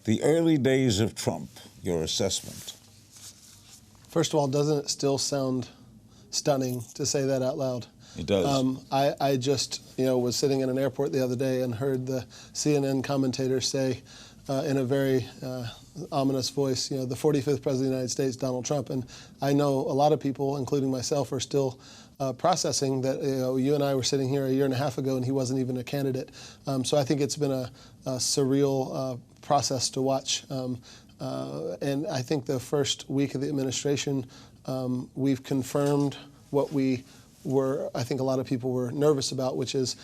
The early days of Trump, your assessment? First of all, doesn't it still sound stunning to say that out loud? It does. I just, was sitting in an airport the other day and heard the CNN commentator say in a very ominous voice, the 45th President of the United States, Donald Trump. And I know a lot of people, including myself, are still processing that you and I were sitting here a year and a half ago and he wasn't even a candidate. So I think it's been a surreal process to watch. And I think the first week of the administration, we've confirmed what we were, I think a lot of people were nervous about, which is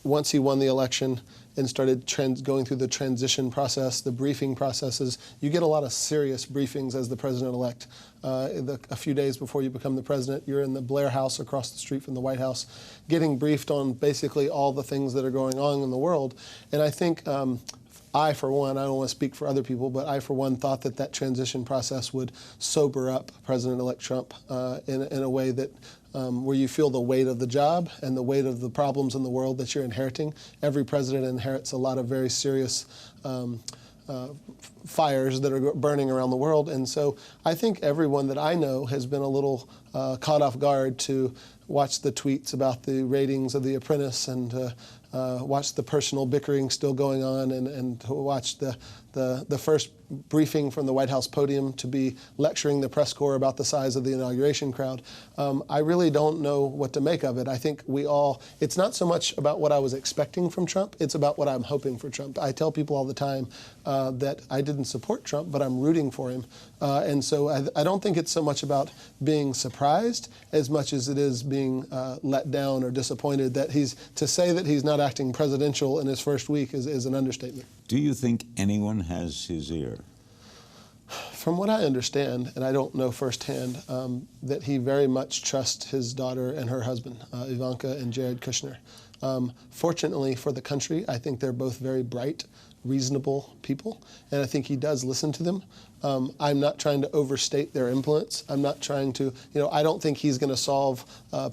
once he won the election and started going through the transition process, the briefing processes, you get a lot of serious briefings as the president-elect. A few days before you become the president, you're in the Blair House across the street from the White House, getting briefed on basically all the things that are going on in the world. And I think I, for one, I don't want to speak for other people, but I, for one, thought that that transition process would sober up President-elect Trump in a way that where you feel the weight of the job and the weight of the problems in the world that you're inheriting. Every president inherits a lot of very serious fires that are burning around the world. And so I think everyone that I know has been a little caught off guard to watch the tweets about the ratings of The Apprentice and watch the personal bickering still going on and to watch the first briefing from the White House podium to be lecturing the press corps about the size of the inauguration crowd. I really don't know what to make of it. I think it's not so much about what I was expecting from Trump, it's about what I'm hoping for Trump. I tell people all the time that I didn't support Trump, but I'm rooting for him. And so I don't think it's so much about being surprised as much as it is being let down or disappointed that to say that he's not acting presidential in his first week is an understatement. Do you think anyone has his ear? From what I understand, and I don't know firsthand, that he very much trusts his daughter and her husband, Ivanka and Jared Kushner. Fortunately for the country, I think they're both very bright, reasonable people, and I think he does listen to them. I'm not trying to overstate their influence. I'm not trying to, I don't think he's going to solve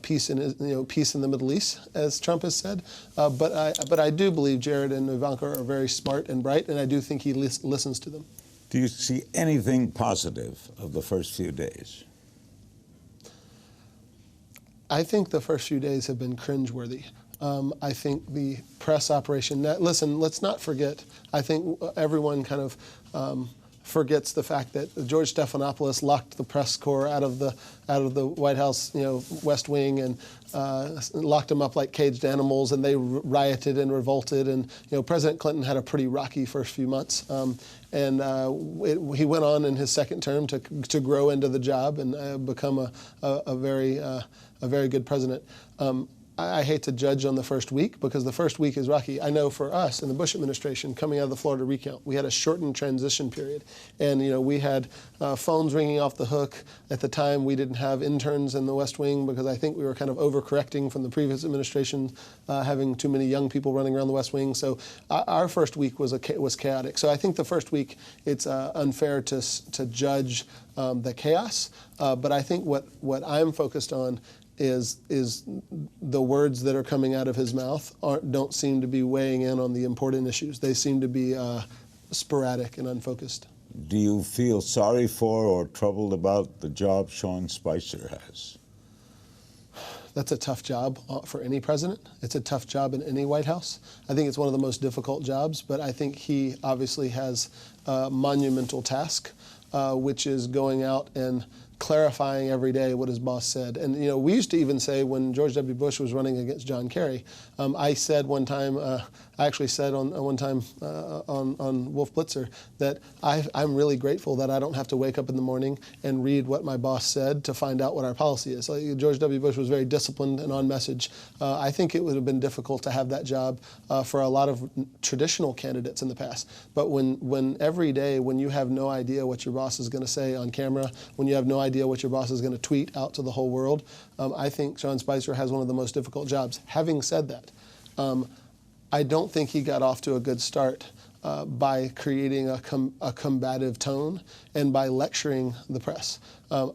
peace in the Middle East, as Trump has said. But I do believe Jared and Ivanka are very smart and bright, and I do think he listens to them. Do you see anything positive of the first few days? I think the first few days have been cringeworthy. I think the press operation, listen, let's not forget, I think everyone kind of forgets the fact that George Stephanopoulos locked the press corps out of the White House, West Wing, and locked them up like caged animals, and they rioted and revolted. And President Clinton had a pretty rocky first few months, and he went on in his second term to grow into the job and become a very good president. I hate to judge on the first week because the first week is rocky. I know for us in the Bush administration, coming out of the Florida recount, we had a shortened transition period. And, we had phones ringing off the hook. At the time, we didn't have interns in the West Wing because I think we were kind of overcorrecting from the previous administration, having too many young people running around the West Wing. So our first week was chaotic. So I think the first week, it's unfair to judge the chaos. But I think what I'm focused on is the words that are coming out of his mouth don't seem to be weighing in on the important issues. They seem to be sporadic and unfocused. Do you feel sorry for or troubled about the job Sean Spicer has? That's a tough job for any president. It's a tough job in any White House. I think it's one of the most difficult jobs, but I think he obviously has a monumental task, which is going out and clarifying every day what his boss said. And, we used to even say when George W. Bush was running against John Kerry, I said one time, I actually said on Wolf Blitzer that I'm really grateful that I don't have to wake up in the morning and read what my boss said to find out what our policy is. George W. Bush was very disciplined and on message. I think it would have been difficult to have that job for a lot of traditional candidates in the past. But when every day, when you have no idea what your boss is going to say on camera, when you have no idea what your boss is going to tweet out to the whole world, I think Sean Spicer has one of the most difficult jobs. Having said that, I don't think he got off to a good start by creating a combative tone and by lecturing the press.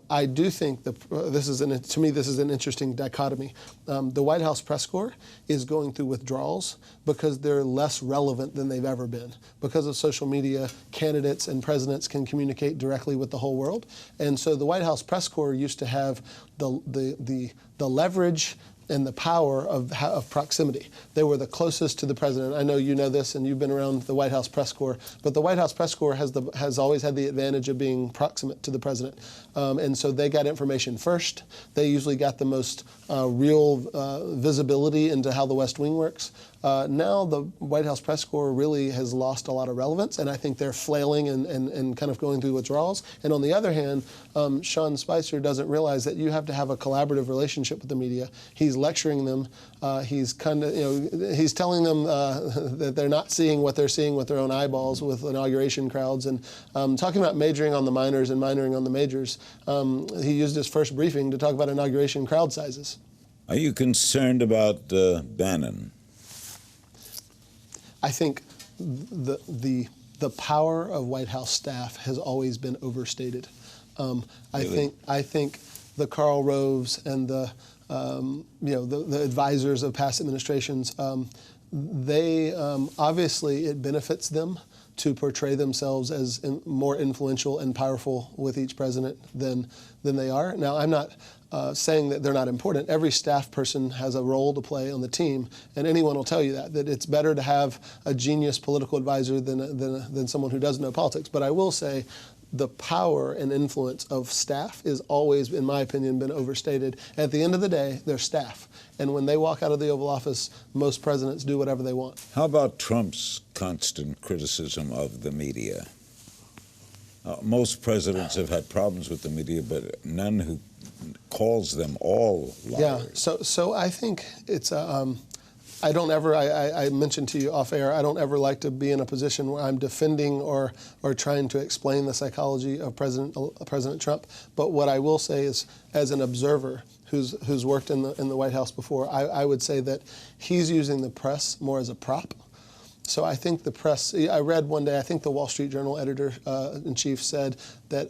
I do think to me this is an interesting dichotomy. The White House press corps is going through withdrawals because they're less relevant than they've ever been. Because of social media, candidates and presidents can communicate directly with the whole world, and so the White House press corps used to have the leverage and the power of proximity. They were the closest to the president. I know you know this, and you've been around the White House press corps, but the White House press corps has always had the advantage of being proximate to the president, and so they got information first. They usually got the most real visibility into how the West Wing works. Now the White House press corps really has lost a lot of relevance, and I think they're flailing and kind of going through withdrawals. And on the other hand, Sean Spicer doesn't realize that you have to have a collaborative relationship with the media. He's lecturing them. He's he's telling them that they're not seeing what they're seeing with their own eyeballs with inauguration crowds. And talking about majoring on the minors and minoring on the majors, he used his first briefing to talk about inauguration crowd sizes. Are you concerned about Bannon? I think the power of White House staff has always been overstated. Really? I think the Karl Roves and the advisors of past administrations, they obviously it benefits them to portray themselves as more influential and powerful with each president than they are. Now, I'm not saying that they're not important. Every staff person has a role to play on the team, and anyone will tell you that it's better to have a genius political advisor than someone who doesn't know politics. But I will say the power and influence of staff is always, in my opinion, been overstated. At the end of the day, they're staff. And when they walk out of the Oval Office, most presidents do whatever they want. How about Trump's constant criticism of the media? Most presidents have had problems with the media, but none who calls them all liars. Yeah, so I think it's I mentioned to you off air, I don't ever like to be in a position where I'm defending or trying to explain the psychology of President Trump. But what I will say is, as an observer who's worked in the White House before, I would say that he's using the press more as a prop. So I think the press, I read one day, I think the Wall Street Journal editor-in-chief said that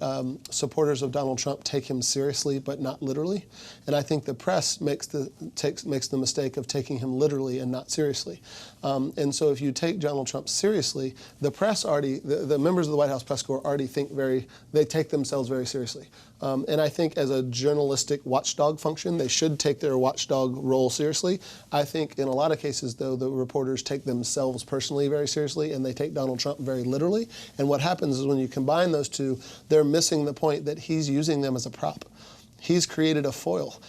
supporters of Donald Trump take him seriously, but not literally. And I think the press makes the mistake of taking him literally and not seriously. And so if you take Donald Trump seriously, the press the members of the White House press corps already they take themselves very seriously. And I think as a journalistic watchdog function, they should take their watchdog role seriously. I think in a lot of cases, though, the reporters take themselves personally very seriously, and they take Donald Trump very literally. And what happens is when you combine those two, they're missing the point that he's using them as a prop. He's created a foil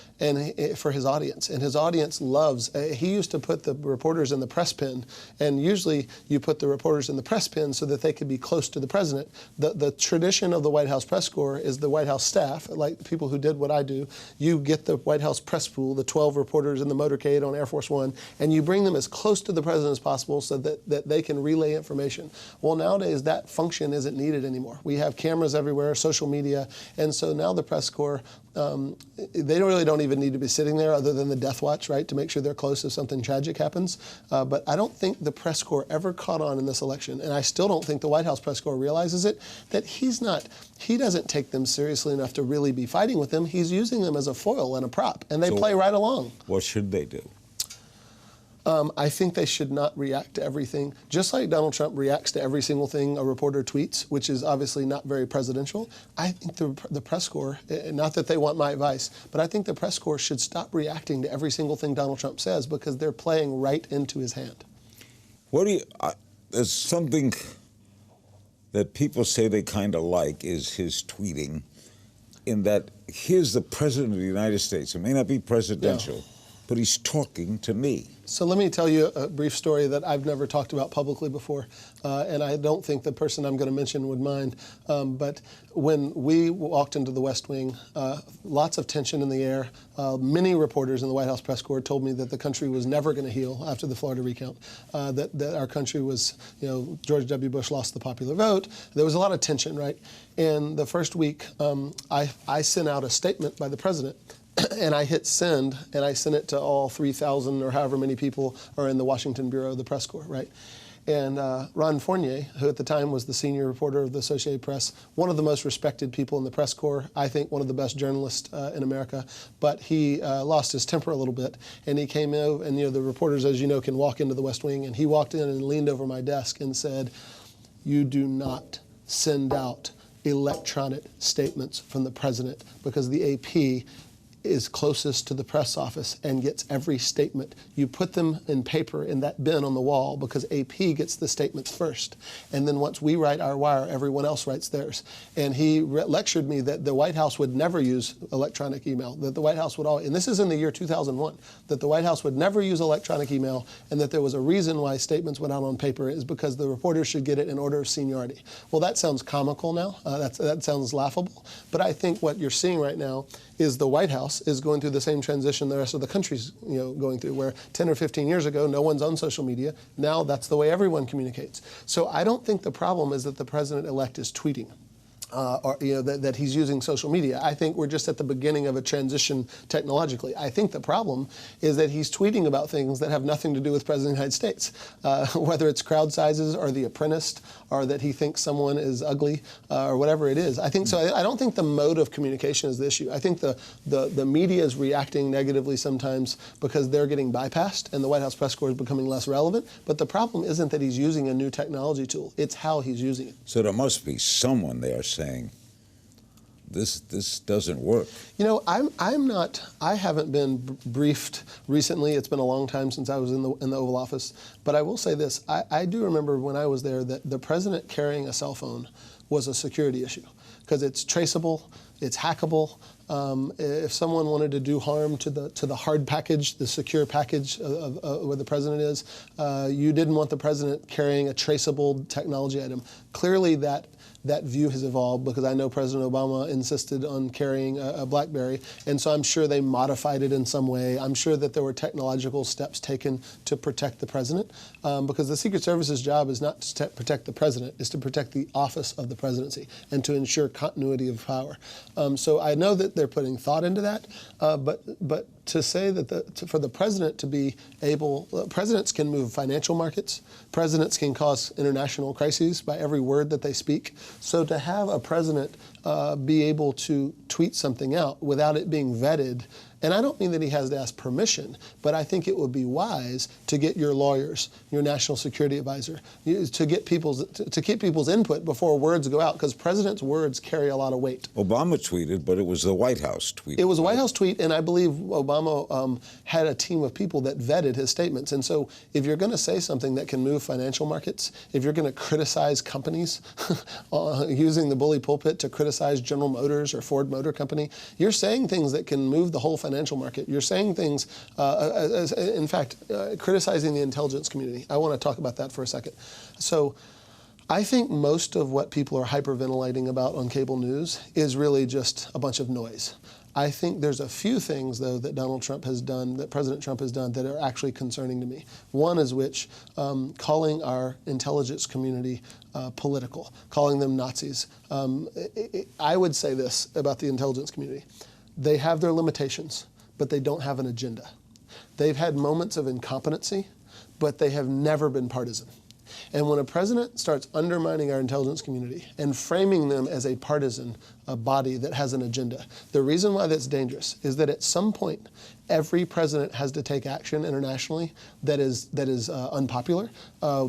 for his audience, and his audience loves. He used to put the reporters in the press pen, and usually you put the reporters in the press pen so that they could be close to the president. The tradition of the White House press corps is the White House staff, like people who did what I do. You get the White House press pool, the 12 reporters in the motorcade on Air Force One, and you bring them as close to the president as possible so that they can relay information. Well, nowadays that function isn't needed anymore. We have cameras everywhere, social media, and so now the press corps, they really don't even need to be sitting there other than the death watch, right, to make sure they're close if something tragic happens. But I don't think the press corps ever caught on in this election, and I still don't think the White House press corps realizes it, that he doesn't take them seriously enough to really be fighting with them. He's using them as a foil and a prop, and they play right along. What should they do? I think they should not react to everything. Just like Donald Trump reacts to every single thing a reporter tweets, which is obviously not very presidential, I think the press corps, not that they want my advice, but I think the press corps should stop reacting to every single thing Donald Trump says because they're playing right into his hand. There's something that people say they kind of like is his tweeting, in that here's the President of the United States. It may not be presidential, but he's talking to me. So let me tell you a brief story that I've never talked about publicly before, and I don't think the person I'm going to mention would mind. But when we walked into the West Wing, lots of tension in the air. Many reporters in the White House press corps told me that the country was never going to heal after the Florida recount, that our country was, George W. Bush lost the popular vote. There was a lot of tension, right? And the first week, I sent out a statement by the president, and I hit send, and I sent it to all 3,000 or however many people are in the Washington Bureau of the Press Corps, right? And Ron Fournier, who at the time was the senior reporter of the Associated Press, one of the most respected people in the press corps, I think one of the best journalists in America, but he lost his temper a little bit, and he came over, and the reporters, as you know, can walk into the West Wing, and he walked in and leaned over my desk and said, "You do not send out electronic statements from the president, because the AP is closest to the press office and gets every statement. You put them in paper in that bin on the wall, because AP gets the statements first. And then once we write our wire, everyone else writes theirs." And he lectured me that the White House would never use electronic email, that the White House would always, and this is in the year 2001, that the White House would never use electronic email, and that there was a reason why statements went out on paper is because the reporters should get it in order of seniority. Well, that sounds comical now. That sounds laughable. But I think what you're seeing right now is the White House is going through the same transition the rest of the country's going through, where 10 or 15 years ago, no one's on social media. Now that's the way everyone communicates. So I don't think the problem is that the president-elect is tweeting. Or that he's using social media. I think we're just at the beginning of a transition technologically. I think the problem is that he's tweeting about things that have nothing to do with President of the United States, whether it's crowd sizes or The Apprentice, or that he thinks someone is ugly, or whatever it is. I think so. I don't think the mode of communication is the issue. I think the media is reacting negatively sometimes because they're getting bypassed, and the White House press corps is becoming less relevant. But the problem isn't that he's using a new technology tool. It's how he's using it. So there must be someone there saying, this doesn't work. I haven't been briefed recently. It's been a long time since I was in the Oval Office. But I will say this, I do remember when I was there that the president carrying a cell phone was a security issue, because it's traceable, it's hackable. If someone wanted to do harm to the hard package, the secure package of where the president is, you didn't want the president carrying a traceable technology item. Clearly that view has evolved, because I know President Obama insisted on carrying a BlackBerry, and so I'm sure they modified it in some way. I'm sure that there were technological steps taken to protect the president, because the Secret Service's job is not to protect the president, it's to protect the office of the presidency and to ensure continuity of power. So I know that they're putting thought into that, but to say that for the president to be able, presidents can move financial markets, presidents can cause international crises by every word that they speak. So to have a president be able to tweet something out without it being vetted, and I don't mean that he has to ask permission, but I think it would be wise to get your lawyers, your national security advisor, to get people's input before words go out, because presidents' words carry a lot of weight. Obama tweeted, but it was the White House tweet. It was a White House tweet, and I believe Obama had a team of people that vetted his statements. And so if you're going to say something that can move financial markets, if you're going to criticize companies using the bully pulpit to criticize General Motors or Ford Motor Company, you're saying things that can move the whole financial market. You're saying things, in fact, criticizing the intelligence community. I want to talk about that for a second. So I think most of what people are hyperventilating about on cable news is really just a bunch of noise. I think there's a few things, though, that Donald Trump has done, that President Trump has done, that are actually concerning to me. One is which, calling our intelligence community political, calling them Nazis. I would say this about the intelligence community. They have their limitations, but they don't have an agenda. They've had moments of incompetency, but they have never been partisan. And when a president starts undermining our intelligence community and framing them as a partisan body that has an agenda, the reason why that's dangerous is that at some point, every president has to take action internationally that is unpopular.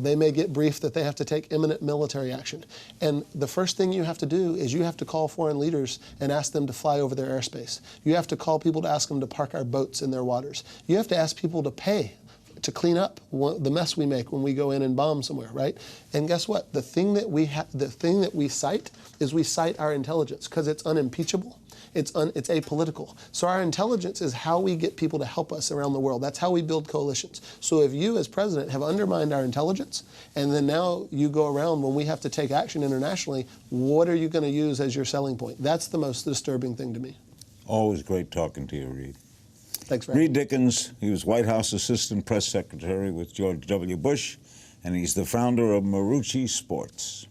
They may get briefed that they have to take imminent military action. And the first thing you have to do is you have to call foreign leaders and ask them to fly over their airspace. You have to call people to ask them to park our boats in their waters. You have to ask people to pay to clean up the mess we make when we go in and bomb somewhere, right? And guess what? The thing that we cite is we cite our intelligence, because it's unimpeachable. It's apolitical. So our intelligence is how we get people to help us around the world. That's how we build coalitions. So if you as president have undermined our intelligence, and then now you go around when we have to take action internationally, what are you going to use as your selling point? That's the most disturbing thing to me. Always great talking to you, Reed. Thanks for having me. Reed Dickens, he was White House Assistant Press Secretary with George W. Bush, and he's the founder of Marucci Sports.